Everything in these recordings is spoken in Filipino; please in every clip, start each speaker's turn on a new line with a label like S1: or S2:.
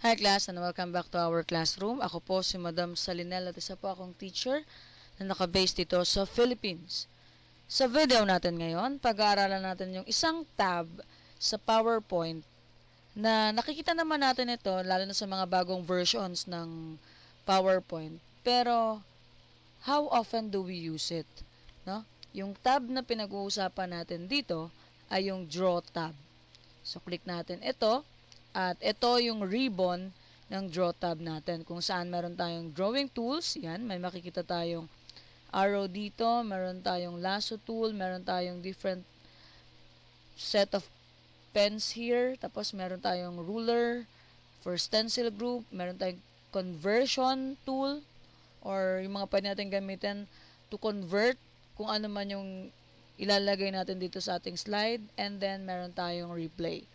S1: Hi class and welcome back to our classroom. Ako po si Madam Salinel at isa po akong teacher na nakabase dito sa Philippines. Sa video natin ngayon, pag-aaralan natin yung isang tab sa PowerPoint na nakikita naman natin ito lalo na sa mga bagong versions ng PowerPoint. Pero how often do we use it? No? Yung tab na pinag-uusapan natin dito ay yung Draw tab. So click natin ito. At ito yung ribbon ng draw tab natin kung saan meron tayong drawing tools. Yan, may makikita tayong arrow dito, meron tayong lasso tool, meron tayong different set of pens here. Tapos meron tayong ruler for stencil group, meron tayong conversion tool or yung mga pwede natin gamitin to convert kung ano man yung ilalagay natin dito sa ating slide. And then meron tayong replay.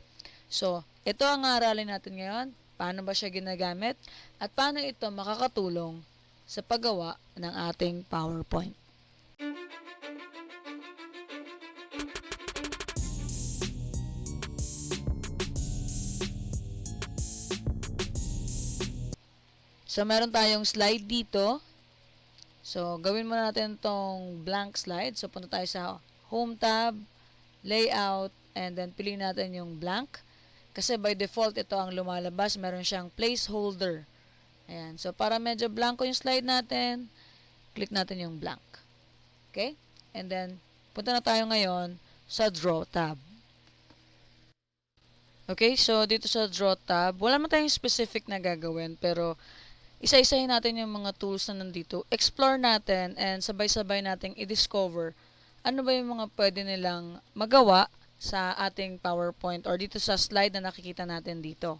S1: So, ito ang aralin natin ngayon. Paano ba siya ginagamit? At paano ito makakatulong sa paggawa ng ating PowerPoint. So, meron tayong slide dito. So, gawin muna natin itong blank slide. So, punta tayo sa Home tab, Layout, and then piliin natin yung blank. Kasi by default, ito ang lumalabas. Meron siyang placeholder. Ayan. So, para medyo blanco yung slide natin, click natin yung blank. Okay? And then, punta na tayo ngayon sa Draw tab. Okay? So, dito sa Draw tab, wala man tayong specific na gagawin, pero isa-isahin natin yung mga tools na nandito. Explore natin and sabay-sabay nating i-discover ano ba yung mga pwede nilang magawa sa ating PowerPoint or dito sa slide na nakikita natin dito.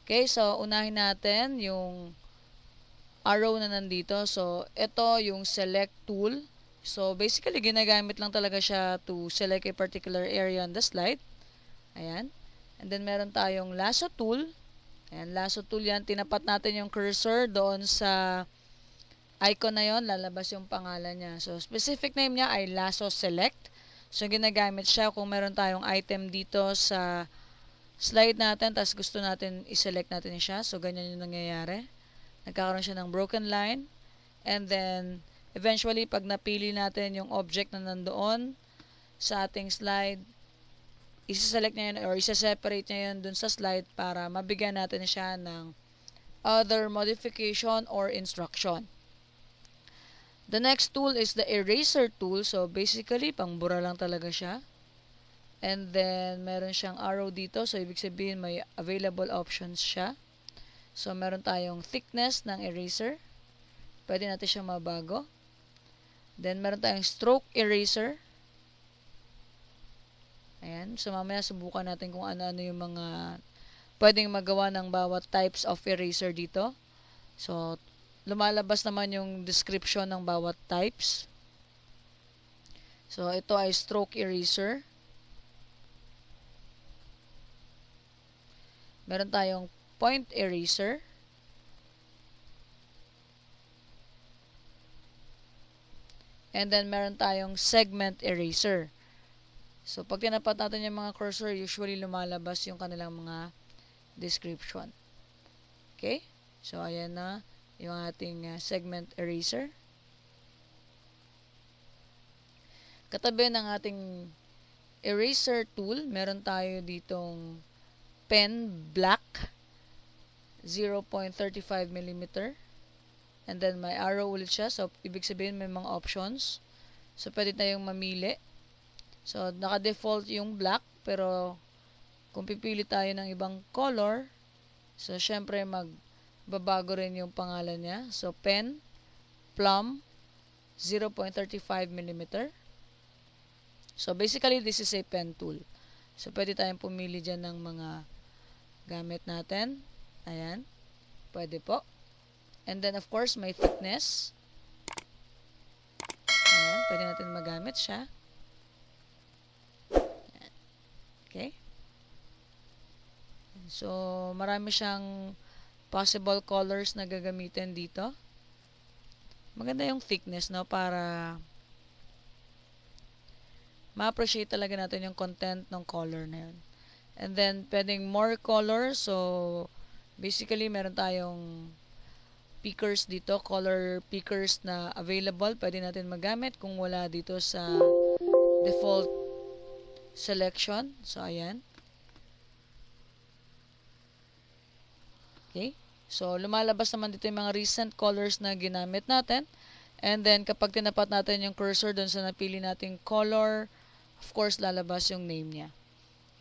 S1: Okay, so unahin natin yung arrow na nandito. So, ito yung select tool. So, basically, ginagamit lang talaga siya to select a particular area on the slide. Ayan. And then, meron tayong lasso tool. Ayan, lasso tool yan. Tinapat natin yung cursor doon sa icon na yon, lalabas yung pangalan niya. So, specific name niya ay lasso select. So, ginagamit siya kung meron tayong item dito sa slide natin, tapos gusto natin i-select natin siya. So, ganyan yung nangyayari. Nagkakaroon siya ng broken line. And then, eventually, pag napili natin yung object na nandoon sa ating slide, isa-select niya yun or isa-separate niya yun dun sa slide para mabigyan natin siya ng other modification or instruction. The next tool is the eraser tool. So, basically, pangbura lang talaga siya. And then, meron siyang arrow dito. So, ibig sabihin, may available options siya. So, meron tayong thickness ng eraser. Pwede natin siya mabago. Then, meron tayong stroke eraser. Ayan. So, mamaya subukan natin kung ano-ano yung mga pwedeng magawa ng bawat types of eraser dito. So, lumalabas naman yung description ng bawat types. So, ito ay stroke eraser. Meron tayong point eraser. And then, meron tayong segment eraser. So, pag tinapat natin yung mga cursor, usually lumalabas yung kanilang mga description. Okay? So, ayan na yung ating segment eraser. Katabi ng ating eraser tool, meron tayo ditong pen black 0.35 mm. And then may arrow ulit siya. So, ibig sabihin may mga options. So, pwede tayong mamili. So, naka-default yung black. Pero, kung pipili tayo ng ibang color, so, syempre magbabago rin yung pangalan niya. So, pen, plum, 0.35 mm. So, basically, this is a pen tool. So, pwede tayong pumili dyan ng mga gamit natin. Ayan. Pwede po. And then, of course, may thickness. Ayan. Pwede natin magamit siya. Ayan. Okay. So, marami siyang possible colors na gagamitin dito. Maganda yung thickness, no? Para ma-appreciate talaga natin yung content ng color na yun. And then, pwedeng more colors. So, Basically, meron tayong pickers dito, color pickers na available. Pwede natin magamit kung wala dito sa default selection. So, ayan. Okay. So, lumalabas naman dito yung mga recent colors na ginamit natin. And then, kapag tinapat natin yung cursor doon sa napili nating color, of course, lalabas yung name niya.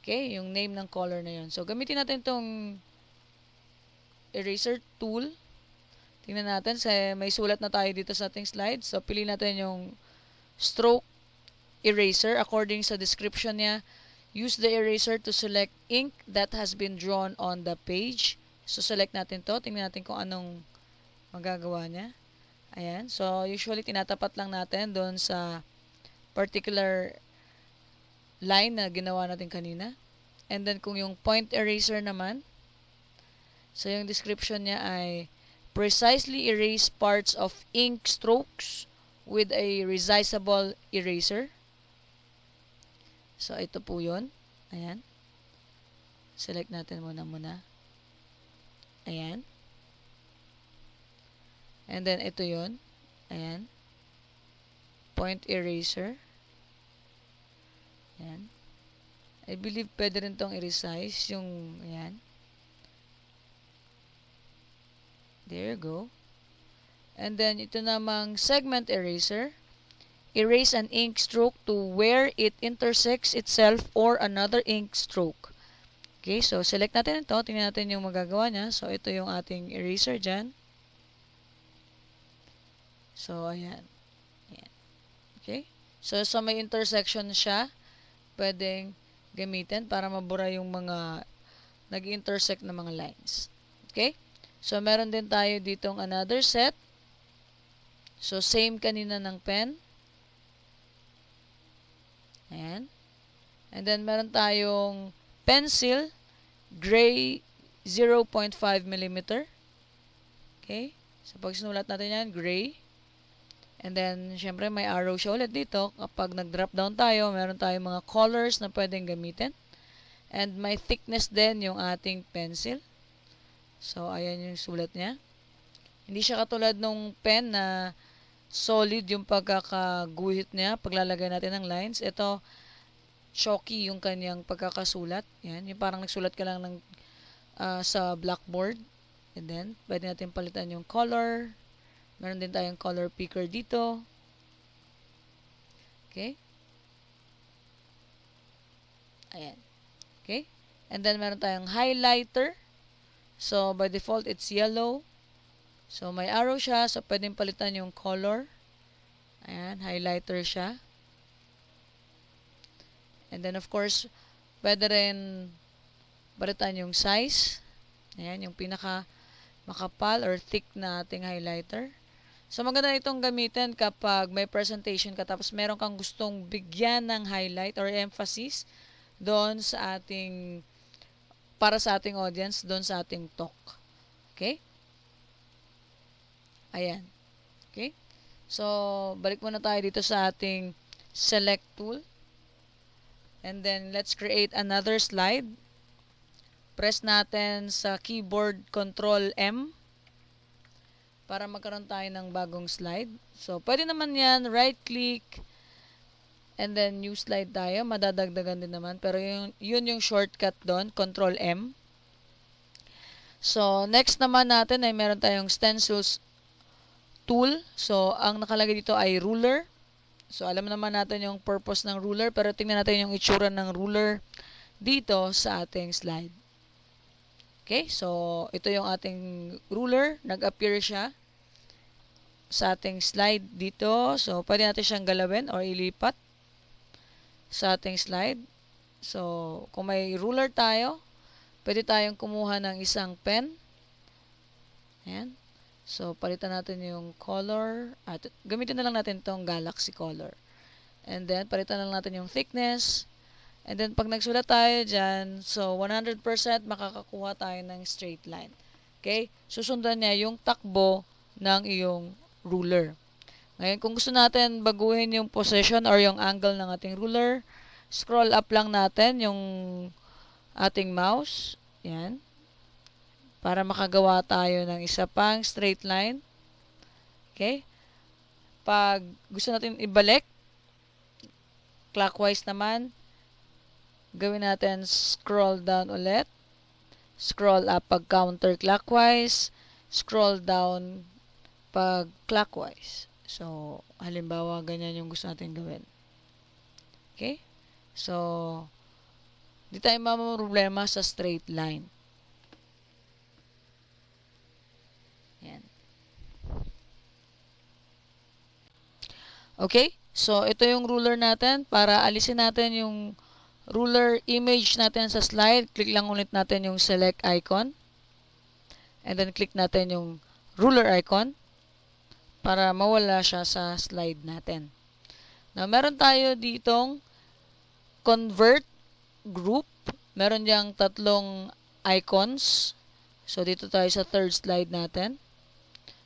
S1: Okay, yung name ng color na yun. So, gamitin natin itong eraser tool. Tingnan natin, may sulat na tayo dito sa ating slide. So, pili natin yung stroke eraser. According sa description niya, use the eraser to select ink that has been drawn on the page. So, select natin to. Tingnan natin kung anong magagawa niya. Ayan. So, usually, tinatapat lang natin doon sa particular line na ginawa natin kanina. And then, kung yung point eraser naman, so, yung description niya ay precisely erase parts of ink strokes with a resizable eraser. So, ito po yun. Ayan. Select natin muna. Ayan. And then, ito yun. Ayan. Point eraser. Ayan. I believe pwede rin tong i-resize yung, ayan. There you go. And then, ito namang segment eraser. Erase an ink stroke to where it intersects itself or another ink stroke. Okay, so select natin ito. Tingnan natin yung magagawa niya. So, ito yung ating eraser dyan. So, ayan. Ayan. Okay. So, sa may intersection siya, pwedeng gamitin para mabura yung mga nag-intersect na mga lines. Okay? So, meron din tayo ditong another set. So, same kanina ng pen. Ayan. And then, meron tayong pencil, gray 0.5 mm. Okay? So, pag sinulat natin yan, gray. And then, syempre, may arrow siya ulit dito. Kapag nag-drop down tayo, meron tayong mga colors na pwedeng gamitin. And may thickness din yung ating pencil. So, ayan yung sulat niya. Hindi siya katulad nung pen na solid yung pagkakaguhit niya. Paglalagay natin ng lines. Ito, chalky yung kanyang pagkakasulat. Yan, yung parang nagsulat ka lang ng, sa blackboard. And then, pwede natin palitan yung color. Meron din tayong color picker dito. Okay. Ayan. Okay. And then, meron tayong highlighter. So, by default, it's yellow. So, may arrow siya. So, pwedeng palitan yung color. Ayan, highlighter siya. And then, of course, pwede rin palitan yung size. Ayan, yung pinaka makapal or thick na ating highlighter. So, maganda itong gamitin kapag may presentation ka tapos meron kang gustong bigyan ng highlight or emphasis doon sa ating, para sa ating audience, doon sa ating talk. Okay? Ayan. Okay? So, balik muna tayo dito sa ating select tool. And then, let's create another slide. Press natin sa keyboard Control M para magkaroon tayo ng bagong slide. So, pwede naman yan, right-click, and then new slide tayo. Madadagdagan din naman. Pero yun yung shortcut doon, Control M. So, next naman natin ay meron tayong stencils tool. So, ang nakalagay dito ay ruler. So, alam naman natin yung purpose ng ruler, pero tingnan natin yung itsura ng ruler dito sa ating slide. Okay, so ito yung ating ruler. Nag-appear siya sa ating slide dito. So, pwede natin siyang galawin or ilipat sa ating slide. So, kung may ruler tayo, pwede tayong kumuha ng isang pen. Ayan. So, palitan natin yung color. At gamitin na lang natin itong galaxy color. And then, palitan na lang natin yung thickness. And then, pag nagsulat tayo dyan, so 100% makakakuha tayo ng straight line. Okay? Susundan niya yung takbo ng iyong ruler. Ngayon, kung gusto natin baguhin yung position or yung angle ng ating ruler, scroll up lang natin yung ating mouse. Yan. para makagawa tayo ng isa pang straight line. Okay? Pag gusto natin ibalik, clockwise naman, gawin natin scroll down ulit. Scroll up pag counterclockwise, scroll down pag clockwise. So, halimbawa, ganyan yung gusto natin gawin. Okay? So, di tayo problema sa straight line. Yan. Okay? So, ito yung ruler natin. Para alisin natin yung ruler image natin sa slide, click lang ulit natin yung select icon. And then, click natin yung ruler icon para mawala siya sa slide natin. Now, meron tayo ditong convert group. Meron diyang tatlong icons. So, dito tayo sa third slide natin.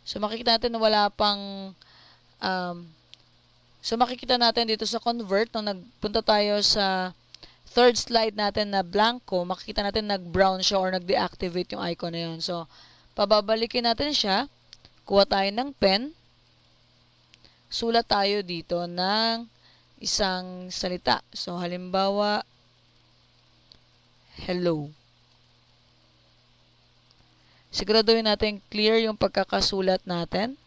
S1: So, makikita natin na wala pang so, makikita natin dito sa convert, nung nagpunta tayo sa third slide natin na blanco, makikita natin nag-brown siya or nag-deactivate yung icon na yun. So, pababalikin natin siya. Kuha tayo ng pen. Sulat tayo dito ng isang salita. So, halimbawa, hello. Siguraduhin natin clear yung pagkakasulat natin.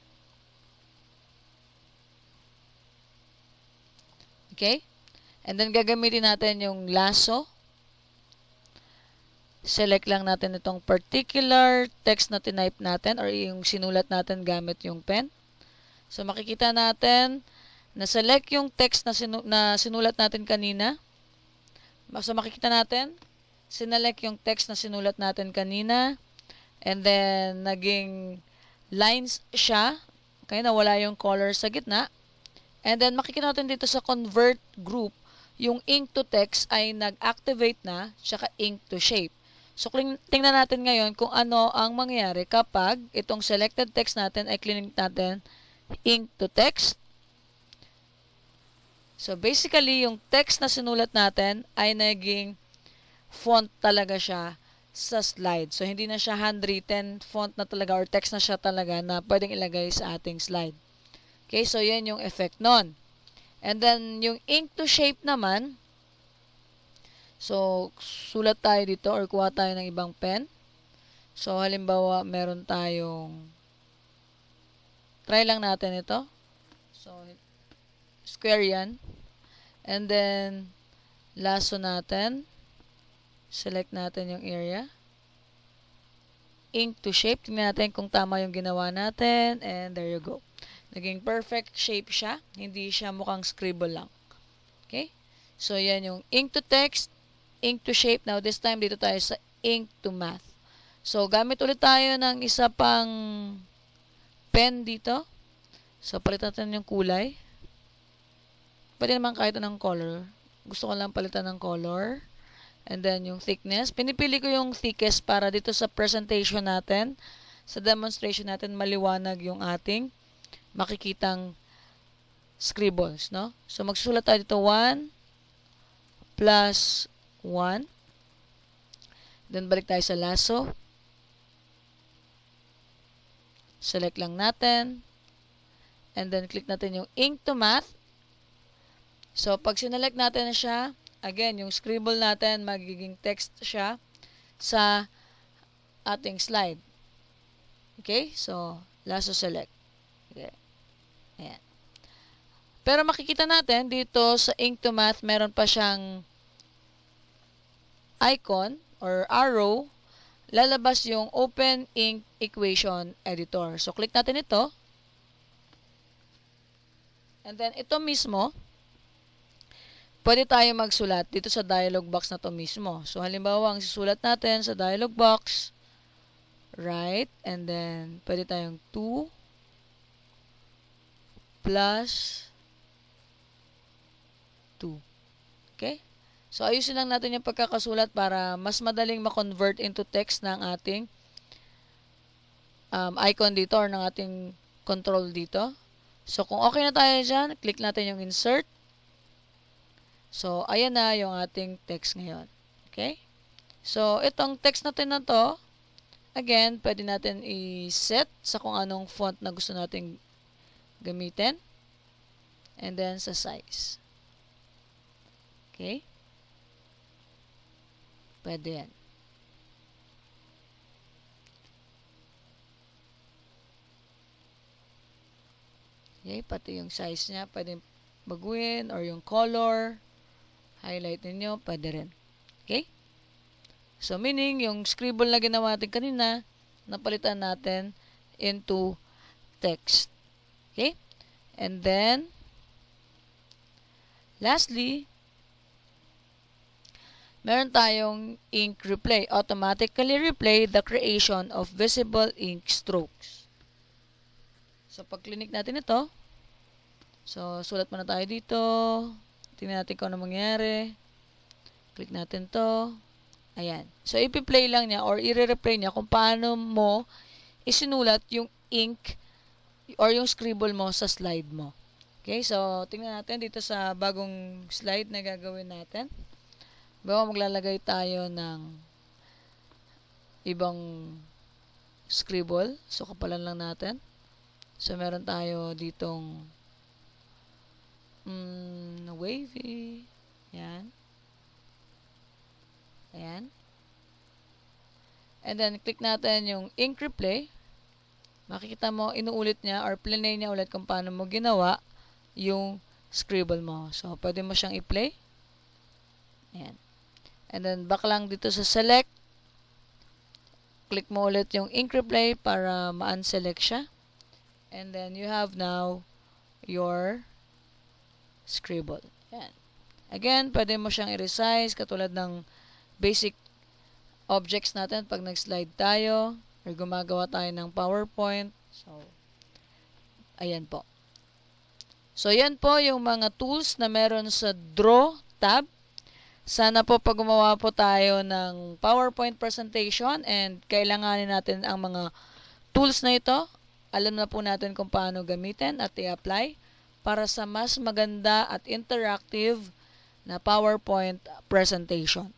S1: Okay? And then, gagamitin natin yung lasso. Select lang natin itong particular text na tinype natin or yung sinulat natin gamit yung pen. So, makikita natin na select yung text na sinulat natin kanina. So, makikita natin, sinelect yung text na sinulat natin kanina. And then, naging lines siya. Okay, nawala yung color sa gitna. And then, makikita natin dito sa convert group, yung ink to text ay nag-activate na, tsaka ink to shape. So, tingnan natin ngayon kung ano ang mangyayari kapag itong selected text natin ay click natin ink to text. So, basically, yung text na sinulat natin ay naging font talaga siya sa slide. So, hindi na siya handwritten font na talaga or text na siya talaga na pwedeng ilagay sa ating slide. Okay, so yan yung effect nun. And then, yung ink to shape naman, so, sulat tayo dito or kuha tayo ng ibang pen. So, halimbawa, meron tayong, try lang natin ito. So, square yan. And then, lasso natin. Select natin yung area. Ink to shape. Tingnan natin kung tama yung ginawa natin. And there you go. Naging perfect shape siya. Hindi siya mukhang scribble lang. Okay? So, yan yung ink to text, ink to shape. Now, this time, dito tayo sa ink to math. So, gamit ulit tayo ng isa pang pen dito. So, palitan natin yung kulay. Pwede naman kahit anong color. Gusto ko lang palitan ng color. And then, yung thickness. Pinipili ko yung thickest para dito sa presentation natin, sa demonstration natin, maliwanag yung ating makikitang scribbles, no? So, magsusulat tayo dito 1 plus 1. Then, balik tayo sa lasso. Select lang natin. And then, click natin yung ink to math. So, pag sinelect natin na siya, again, yung scribble natin, magiging text siya sa ating slide. Okay? So, lasso select. Okay. Ayan. Pero makikita natin dito sa ink to math, meron pa siyang icon or arrow. Lalabas yung Open Ink Equation Editor. So, click natin ito. And then, ito mismo, pwede tayo magsulat dito sa dialog box na to mismo. So, halimbawa, ang susulat natin sa dialog box, right, and then, pwede tayong 2 plus 2. Okay? So, ayusin lang natin yung pagkakasulat para mas madaling ma-convert into text ng ating icon dito or ng ating control dito. So, kung okay na tayo dyan, click natin yung insert. So, ayan na yung ating text ngayon. Okay? So, itong text natin na to, Again, pwede natin i-set sa kung anong font na gusto nating gamitin. And then sa size. Okay? Pwede yan. Okay, pati yung size niya, pwede baguhin, or yung color, highlight ninyo, pwede rin. Okay? So, meaning, yung scribble na ginawa natin kanina, napalitan natin into text. Okay? And then, lastly, meron tayong ink replay. Automatically replay the creation of visible ink strokes. So, pag clinic natin ito, so, sulat muna tayo dito. Tingnan natin kung ano mangyayari. Click natin to. Ayan. So, ipi-play lang niya or i-replay niya kung paano mo isinulat yung ink or yung scribble mo sa slide mo. Okay, so, tingnan natin dito sa bagong slide na gagawin natin. Maglalagay tayo ng ibang scribble. So, kapalan lang natin. So, meron tayo ditong wavy. Ayan. Ayan. And then, click natin yung ink replay. Makikita mo, inuulit niya or play niya ulit kung paano mo ginawa yung scribble mo. So, pwede mo siyang i-play. Ayan. And then, back lang dito sa select. Click mo ulit yung ink replay para ma-unselect siya. And then, you have now your scribble. Ayan. Again, pwede mo siyang i-resize katulad ng basic objects natin pag nag-slide tayo or gumagawa tayo ng PowerPoint. So, ayan po. So, yan po yung mga tools na meron sa Draw tab. Sana po pag gumawa po tayo ng PowerPoint presentation and kailanganin natin ang mga tools na ito, alam na po natin kung paano gamitin at i-apply para sa mas maganda at interactive na PowerPoint presentation.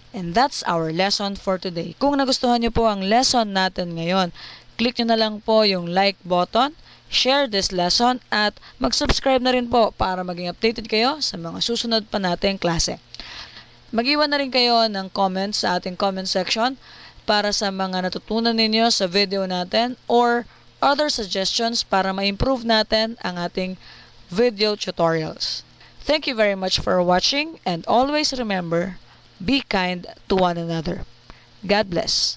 S1: And that's our lesson for today. Kung nagustuhan nyo po ang lesson natin ngayon, click nyo na lang po yung like button, share this lesson, at mag-subscribe na rin po para maging updated kayo sa mga susunod pa nating klase. Mag-iwan na rin kayo ng comments sa ating comment section para sa mga natutunan ninyo sa video natin or other suggestions para ma-improve natin ang ating video tutorials. Thank you very much for watching and always remember, be kind to one another. God bless.